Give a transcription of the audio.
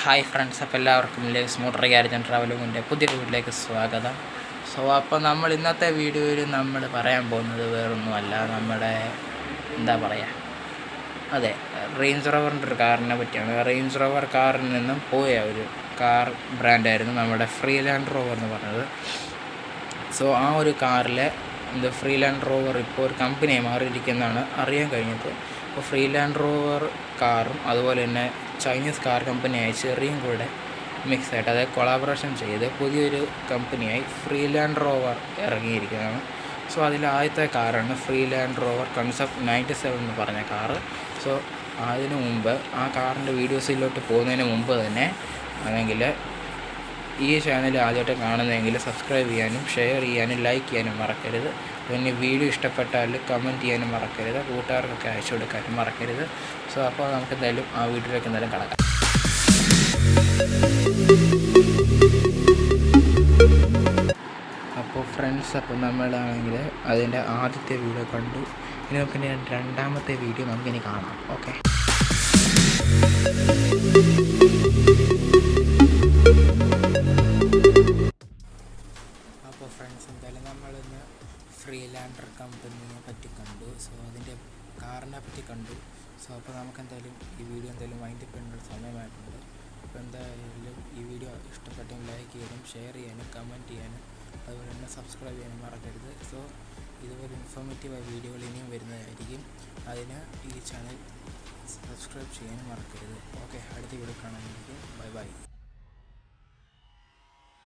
Hi friends, അപ്പോൾ എല്ലാവർക്കും lace motor garage and ട്രാവലിങ്ങിൻ്റെ പുതിയൊരു വീട്ടിലേക്ക് സ്വാഗതം. അപ്പോൾ നമ്മൾ ഇന്നത്തെ വീഡിയോയിൽ നമ്മൾ പറയാൻ പോകുന്നത് വേറൊന്നുമല്ല, നമ്മുടെ എന്താ പറയുക, അതെ, റേഞ്ച് റോവറിൻ്റെ ഒരു കാറിനെ പറ്റിയാണ്. റേഞ്ച് റോവർ കാറിൽ നിന്നും പോയ ഒരു കാർ ബ്രാൻഡായിരുന്നു നമ്മുടെ ഫ്രീലാൻഡ് റോവർ എന്ന് പറഞ്ഞത്. ആ ഒരു കാറിലെ ഫ്രീലാൻഡ് റോവർ ഇപ്പോൾ ഒരു കമ്പനിയായി മാറിയിരിക്കുന്നതാണ് അറിയാൻ കഴിഞ്ഞത്. അപ്പോൾ ഫ്രീലാൻഡ് റോവർ കാറും അതുപോലെ തന്നെ ചൈനീസ് കാർ കമ്പനിയായ ചെറിയും കൂടെ മിക്സായിട്ട്, അതായത് കൊളാബറേഷൻ ചെയ്ത് പുതിയൊരു കമ്പനിയായി ഫ്രീലാൻഡ് റോവർ ഇറങ്ങിയിരിക്കുന്നതാണ്. അതിൽ ആദ്യത്തെ കാറാണ് ഫ്രീലാൻഡ് റോവർ കൺസെപ്റ്റ് 97 എന്ന് പറഞ്ഞ കാറ്. അതിനു മുമ്പ് ആ കാറിൻ്റെ വീഡിയോസിലോട്ട് പോകുന്നതിന് മുമ്പ് തന്നെ ആണെങ്കിൽ ഈ ചാനൽ ആദ്യമായിട്ട് കാണുന്നതെങ്കിൽ സബ്സ്ക്രൈബ് ചെയ്യാനും ഷെയർ ചെയ്യാനും ലൈക്ക് ചെയ്യാനും മറക്കരുത്. പിന്നെ വീഡിയോ ഇഷ്ടപ്പെട്ടാൽ കമൻറ്റ് ചെയ്യാനും മറക്കരുത്, കൂട്ടുകാർക്കൊക്കെ അയച്ചു കൊടുക്കാനും മറക്കരുത്. അപ്പോൾ നമുക്ക് എന്തായാലും ആ വീഡിയോയിലേക്ക് എന്തായാലും കടക്കാം. അപ്പോൾ ഫ്രണ്ട്സ്, നമ്മളാണെങ്കിൽ അതിൻ്റെ ആദ്യത്തെ വീഡിയോ കണ്ടു. ഇനി നമുക്കിനി രണ്ടാമത്തെ വീഡിയോ നമുക്കിനി കാണാം. ഓക്കെ, അപ്പോൾ ഫ്രണ്ട്സ്, എന്തായാലും നമ്മളിന്ന് ഫ്രീലാൻഡർ കമ്പനിയെ പറ്റി കണ്ടു. അതിൻ്റെ കാറിനെ പറ്റി കണ്ടു. അപ്പോൾ നമുക്ക് എന്തായാലും ഈ വീഡിയോ എന്തായാലും വൈൻഡ് അപ്പ് ചെയ്യേണ്ട സമയമായിട്ടുണ്ട്. അപ്പോൾ എന്തായാലും ഈ വീഡിയോ ഇഷ്ടപ്പെട്ടെങ്കിൽ ലൈക്ക് ചെയ്യാനും ഷെയർ ചെയ്യാനും കമൻറ്റ് ചെയ്യാനും അതുപോലെ തന്നെ സബ്സ്ക്രൈബ് ചെയ്യാനും മറക്കരുത്. ഇതുപോലെ ഇൻഫോർമേറ്റീവായ വീഡിയോകൾ ഇനിയും വരുന്നതായിരിക്കും. അതിന് ഈ ചാനൽ സബ്സ്ക്രൈബ് ചെയ്യാനും മറക്കരുത്. ഓക്കെ, അടുത്ത വീഡിയോ കാണാനായിരിക്കും. Bye bye.